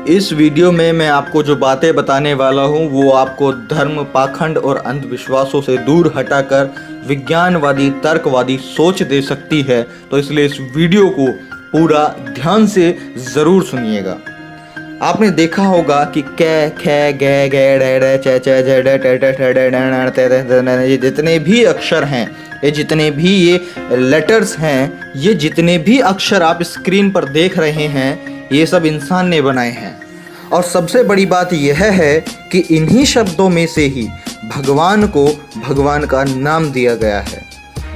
इस वीडियो में मैं आपको जो बातें बताने वाला हूँ वो आपको धर्म, पाखंड और अंधविश्वासों से दूर हटाकर विज्ञानवादी, तर्कवादी सोच दे सकती है। तो इसलिए इस वीडियो को पूरा ध्यान से ज़रूर सुनिएगा। आपने देखा होगा कि कै, खे, गे, गे, डे, डे, चे, चे, जे, डे, टे, टे, टे, डे, डे, ते, ते, ते, ते, ये जितने भी अक्षर हैं, ये जितने भी ये लेटर्स हैं, ये जितने भी अक्षर आप स्क्रीन पर देख रहे हैं, ये सब इंसान ने बनाए हैं। और सबसे बड़ी बात यह है कि इन्हीं शब्दों में से ही भगवान को भगवान का नाम दिया गया है,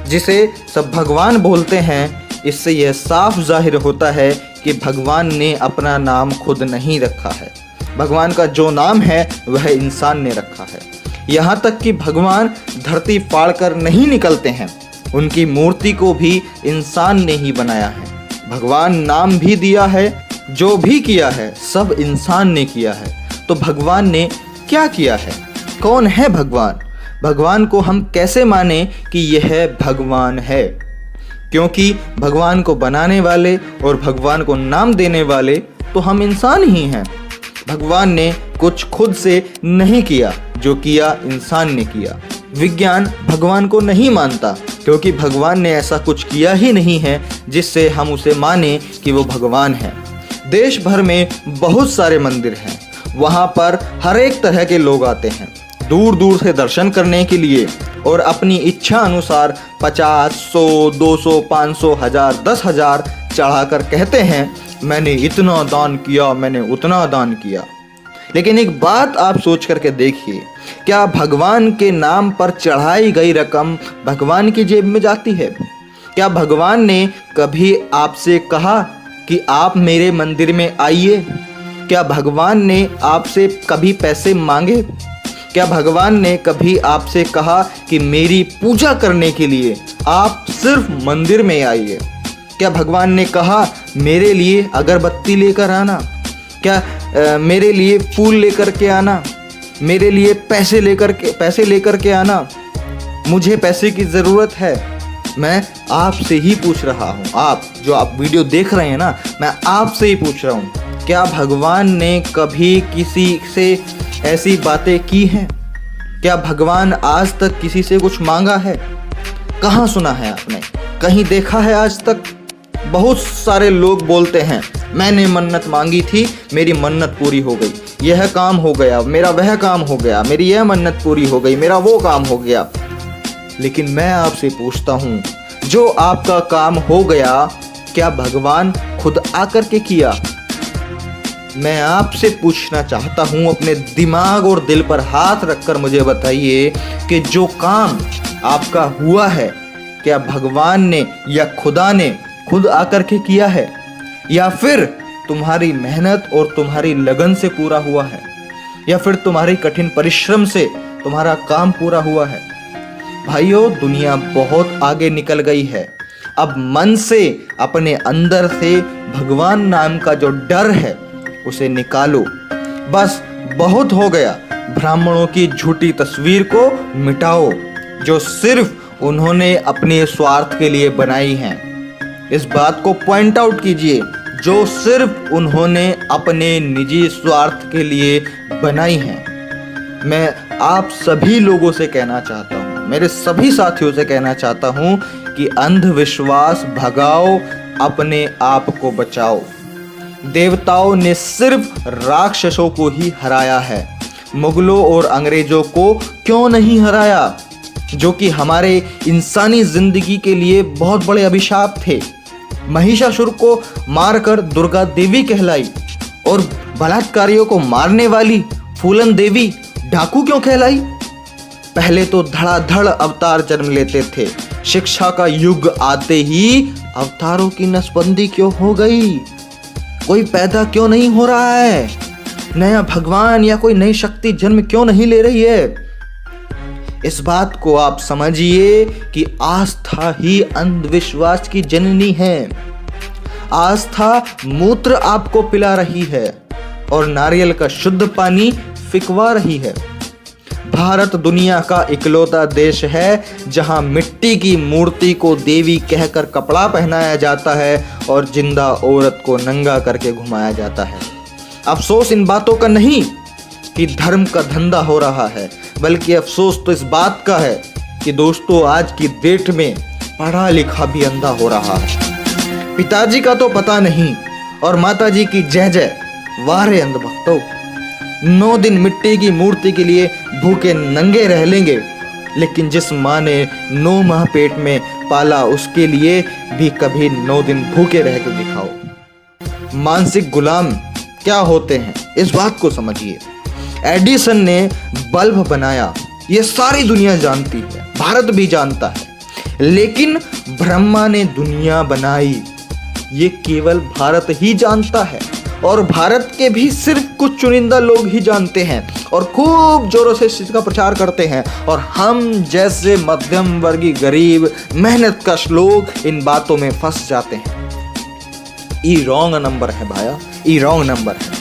जिसे सब भगवान बोलते हैं। इससे यह साफ जाहिर होता है कि भगवान ने अपना नाम खुद नहीं रखा है। भगवान का जो नाम है वह इंसान ने रखा है। यहाँ तक कि भगवान धरती फाड़कर नहीं निकलते हैं, उनकी मूर्ति को भी इंसान ने ही बनाया है। भगवान नाम भी दिया है, जो भी किया है सब इंसान ने किया है। तो भगवान ने क्या किया है? कौन है भगवान? भगवान को हम कैसे माने कि यह भगवान है? क्योंकि भगवान को बनाने वाले और भगवान को नाम देने वाले तो हम इंसान ही हैं। भगवान ने कुछ खुद से नहीं किया, जो किया इंसान ने किया। विज्ञान भगवान को नहीं मानता, क्योंकि भगवान ने ऐसा कुछ किया ही नहीं है जिससे हम उसे माने कि वो भगवान है। देश भर में बहुत सारे मंदिर हैं, वहाँ पर हर एक तरह के लोग आते हैं दूर दूर से दर्शन करने के लिए, और अपनी इच्छा अनुसार 50, 100, 200, 500, 1000, 10,000 चढ़ाकर कहते हैं मैंने इतना दान किया, मैंने उतना दान किया। लेकिन एक बात आप सोच करके देखिए, क्या भगवान के नाम पर चढ़ाई गई रकम भगवान की जेब में जाती है? क्या भगवान ने कभी आपसे कहा कि आप मेरे मंदिर में आइए? क्या भगवान ने आपसे कभी पैसे मांगे? क्या भगवान ने कभी आपसे कहा कि मेरी पूजा करने के लिए आप सिर्फ मंदिर में आइए? क्या भगवान ने कहा मेरे लिए अगरबत्ती लेकर आना? क्या मेरे लिए फूल लेकर के आना? मेरे लिए पैसे लेकर के आना? मुझे पैसे की ज़रूरत है। मैं आपसे ही पूछ रहा हूँ, आप जो आप वीडियो देख रहे हैं ना, मैं आपसे ही पूछ रहा हूँ, क्या भगवान ने कभी किसी से ऐसी बातें की हैं? क्या भगवान आज तक किसी से कुछ मांगा है? कहाँ सुना है आपने? कहीं देखा है आज तक? बहुत सारे लोग बोलते हैं मैंने मन्नत मांगी थी, मेरी मन्नत पूरी हो गई, यह काम हो गया, मेरा वह काम हो गया, मेरी यह मन्नत पूरी हो गई, मेरा वो काम हो गया। लेकिन मैं आपसे पूछता हूँ, जो आपका काम हो गया, क्या भगवान खुद आकर के किया? मैं आपसे पूछना चाहता हूँ, अपने दिमाग और दिल पर हाथ रखकर मुझे बताइए कि जो काम आपका हुआ है, क्या भगवान ने या खुदा ने खुद आकर के किया है, या फिर तुम्हारी मेहनत और तुम्हारी लगन से पूरा हुआ है, या फिर तुम्हारी कठिन परिश्रम से तुम्हारा काम पूरा हुआ है? भाइयों, दुनिया बहुत आगे निकल गई है। अब मन से, अपने अंदर से भगवान नाम का जो डर है उसे निकालो। बस बहुत हो गया। ब्राह्मणों की झूठी तस्वीर को मिटाओ, जो सिर्फ उन्होंने अपने स्वार्थ के लिए बनाई है। इस बात को पॉइंट आउट कीजिए, जो सिर्फ उन्होंने अपने निजी स्वार्थ के लिए बनाई है। मैं आप सभी लोगों से कहना चाहता हूँ, मेरे सभी साथियों से कहना चाहता हूँ कि अंधविश्वास भगाओ, अपने आप को बचाओ। देवताओं ने सिर्फ राक्षसों को ही हराया है, मुगलों और अंग्रेजों को क्यों नहीं हराया, जो कि हमारे इंसानी जिंदगी के लिए बहुत बड़े अभिशाप थे। महिषासुर को मारकर दुर्गा देवी कहलाई, और बलात्कारियों को मारने वाली फूलन देवी डाकू क्यों कहलाई? पहले तो धड़ाधड़ अवतार जन्म लेते थे, शिक्षा का युग आते ही अवतारों की नसबंदी क्यों हो गई? कोई पैदा क्यों नहीं हो रहा है? नया भगवान या कोई नई शक्ति जन्म क्यों नहीं ले रही है? इस बात को आप समझिए कि आस्था ही अंधविश्वास की जननी है। आस्था मूत्र आपको पिला रही है और नारियल का शुद्ध पानी फिकवा रही है। भारत दुनिया का इकलौता देश है जहां मिट्टी की मूर्ति को देवी कहकर कपड़ा पहनाया जाता है और जिंदा औरत को नंगा करके घुमाया जाता है। अफसोस इन बातों का नहीं कि धर्म का धंधा हो रहा है, बल्कि अफसोस तो इस बात का है कि दोस्तों आज की डेट में पढ़ा लिखा भी अंधा हो रहा है। पिताजी का तो पता नहीं और माताजी की जय जय, वारे अंधभक्तों। 9 दिन मिट्टी की मूर्ति के लिए भूखे नंगे रह लेंगे, लेकिन जिस माँ ने 9 माह पेट में पाला उसके लिए भी कभी 9 दिन भूखे रह के दिखाओ। मानसिक गुलाम क्या होते हैं इस बात को समझिए। एडिसन ने बल्ब बनाया, ये सारी दुनिया जानती है, भारत भी जानता है, लेकिन ब्रह्मा ने दुनिया बनाई, ये केवल भारत ही जानता है और भारत के भी सिर्फ कुछ चुनिंदा लोग ही जानते हैं और खूब जोरों से इसका प्रचार करते हैं। और हम जैसे मध्यम वर्गीय गरीब मेहनतकश लोग इन बातों में फंस जाते हैं। ई रॉन्ग नंबर है भाया, ई रॉन्ग नंबर है।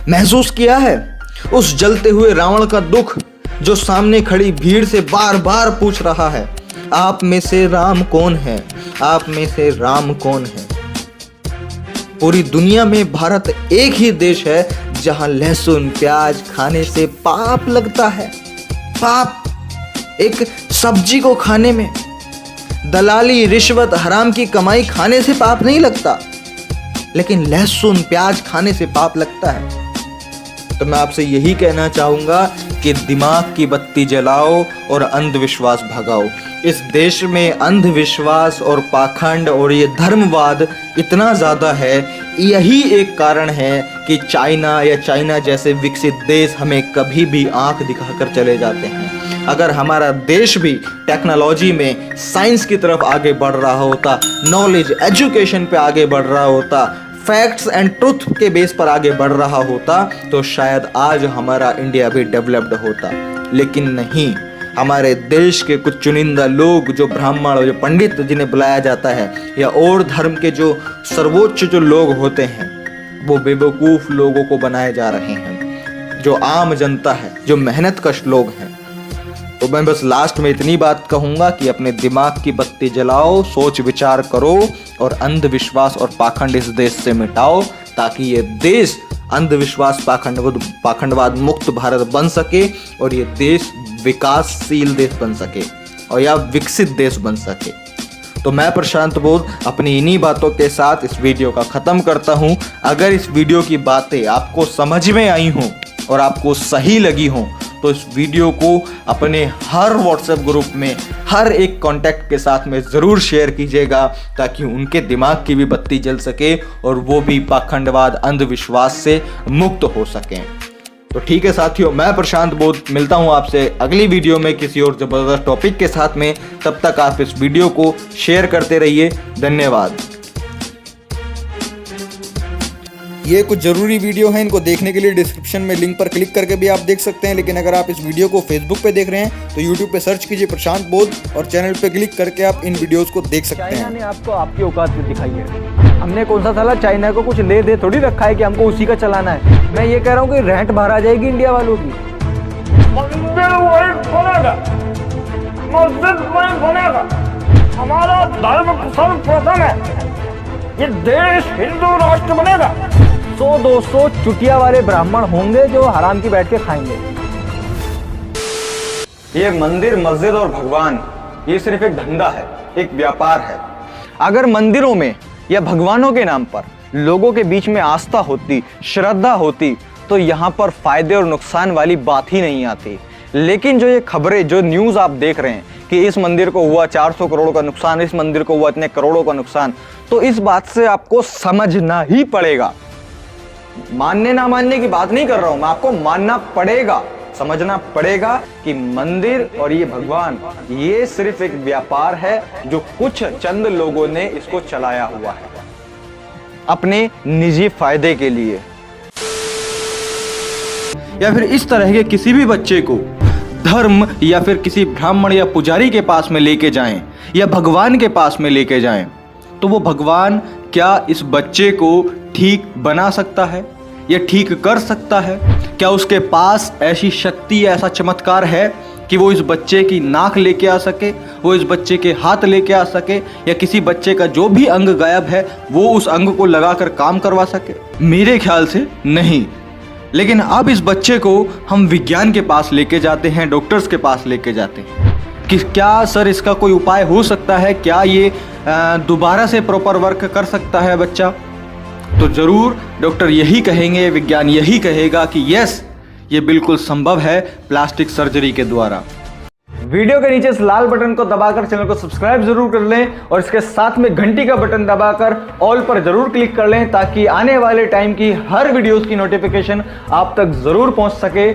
महसूस किया है उस जलते हुए रावण का दुख जो सामने खड़ी भीड़ से बार बार पूछ रहा है, आप में से राम कौन है, आप में से राम कौन है। पूरी दुनिया में भारत एक ही देश है जहां लहसुन प्याज खाने से पाप लगता है। पाप एक सब्जी को खाने में, दलाली रिश्वत हराम की कमाई खाने से पाप नहीं लगता, लेकिन लहसुन प्याज खाने से पाप लगता है। तो मैं आपसे यही कहना चाहूंगा कि दिमाग की बत्ती जलाओ और अंधविश्वास भगाओ। इस देश में अंधविश्वास और पाखंड और ये धर्मवाद इतना ज़्यादा है, यही एक कारण है कि चाइना जैसे विकसित देश हमें कभी भी आंख दिखाकर चले जाते हैं। अगर हमारा देश भी टेक्नोलॉजी में साइंस की तरफ आगे बढ़ रहा होता, नॉलेज एजुकेशन पे आगे बढ़ रहा होता, फैक्ट्स एंड ट्रुथ के बेस पर आगे बढ़ रहा होता, तो शायद आज हमारा इंडिया भी डेवलप्ड होता। लेकिन नहीं, हमारे देश के कुछ चुनिंदा लोग जो ब्राह्मण और जो पंडित जिन्हें बुलाया जाता है, या और धर्म के जो सर्वोच्च जो लोग होते हैं, वो बेवकूफ़ लोगों को बनाए जा रहे हैं। जो आम जनता है, जो मेहनतकश लोग हैं। तो मैं बस लास्ट में इतनी बात कहूँगा कि अपने दिमाग की बत्ती जलाओ, सोच विचार करो और अंधविश्वास और पाखंड इस देश से मिटाओ, ताकि ये देश अंधविश्वास पाखंडवाद मुक्त भारत बन सके और ये देश विकासशील देश बन सके और या विकसित देश बन सके। तो मैं प्रशांत बोध अपनी इन्हीं बातों के साथ इस वीडियो का ख़त्म करता हूँ। अगर इस वीडियो की बातें आपको समझ में आई हों और आपको सही लगी हों, तो इस वीडियो को अपने हर व्हाट्सएप ग्रुप में हर एक कांटेक्ट के साथ में ज़रूर शेयर कीजिएगा, ताकि उनके दिमाग की भी बत्ती जल सके और वो भी पाखंडवाद अंधविश्वास से मुक्त हो सकें। तो ठीक है साथियों, मैं प्रशांत बोध मिलता हूं आपसे अगली वीडियो में किसी और ज़बरदस्त टॉपिक के साथ में। तब तक आप इस वीडियो को शेयर करते रहिए। धन्यवाद। ये कुछ ज़रूरी वीडियो हैं, इनको देखने के लिए डिस्क्रिप्शन में लिंक पर क्लिक करके भी आप देख सकते हैं। लेकिन अगर आप इस वीडियो को फेसबुक पे देख रहे हैं तो यूट्यूब पे सर्च कीजिए प्रशांत बोध और चैनल पे क्लिक करके आप इन वीडियोस को देख सकते हैं। चाइना ने आपको आपकी औकात में दिखाई है। हमने कौन सा साला चाइना को कुछ ले दे थोड़ी रखा है कि हमको उसी का चलाना है। मैं ये कह रहा हूँ कि रेंट बाहर आ जाएगी इंडिया वालों की। मस्जिद बनेगा, हमारा धर्म सर्वप्रथम है, ये देश हिंदू राष्ट्र बनेगा। 100-200 चुटिया वाले ब्राह्मण होंगे जो हराम की बैठ के खाएंगे। ये मंदिर, मस्जिद और भगवान ये सिर्फ एक धंधा है, एक व्यापार है। अगर मंदिरों में या भगवानों के नाम पर लोगों के बीच में आस्था होती, श्रद्धा होती, तो यहाँ पर फायदे और नुकसान वाली बात ही नहीं आती। लेकिन जो ये खबरें, जो न्यूज़ आप देख रहे हैं कि इस मंदिर को हुआ 400 करोड़ का नुकसान, इस मंदिर को हुआ इतने करोड़ों का नुकसान, तो इस बात से आपको समझना ही पड़ेगा। मानने ना मानने की बात नहीं कर रहा हूं मैं, आपको मानना पड़ेगा, समझना पड़ेगा कि मंदिर और ये भगवान ये सिर्फ एक व्यापार है जो कुछ चंद लोगों ने इसको चलाया हुआ है अपने निजी फायदे के लिए। या फिर इस तरह के किसी भी बच्चे को धर्म या फिर किसी ब्राह्मण या पुजारी के पास में लेके जाएं या भगवान के पास में लेके जाएं, तो वो भगवान क्या इस बच्चे को ठीक बना सकता है या ठीक कर सकता है? क्या उसके पास ऐसी शक्ति, ऐसा चमत्कार है कि वो इस बच्चे की नाक लेके आ सके, वो इस बच्चे के हाथ लेके आ सके, या किसी बच्चे का जो भी अंग गायब है वो उस अंग को लगाकर काम करवा सके? मेरे ख्याल से नहीं। लेकिन अब इस बच्चे को हम विज्ञान के पास लेके जाते हैं, डॉक्टर्स के पास लेके जाते हैं कि क्या सर इसका कोई उपाय हो सकता है, क्या ये दोबारा से प्रॉपर वर्क कर सकता है बच्चा? तो ज़रूर डॉक्टर यही कहेंगे, विज्ञान यही कहेगा कि यस, ये बिल्कुल संभव है प्लास्टिक सर्जरी के द्वारा। वीडियो के नीचे इस लाल बटन को दबाकर चैनल को सब्सक्राइब जरूर कर लें और इसके साथ में घंटी का बटन दबाकर ऑल पर जरूर क्लिक कर लें ताकि आने वाले टाइम की हर वीडियोस की नोटिफिकेशन आप तक जरूर पहुंच सके।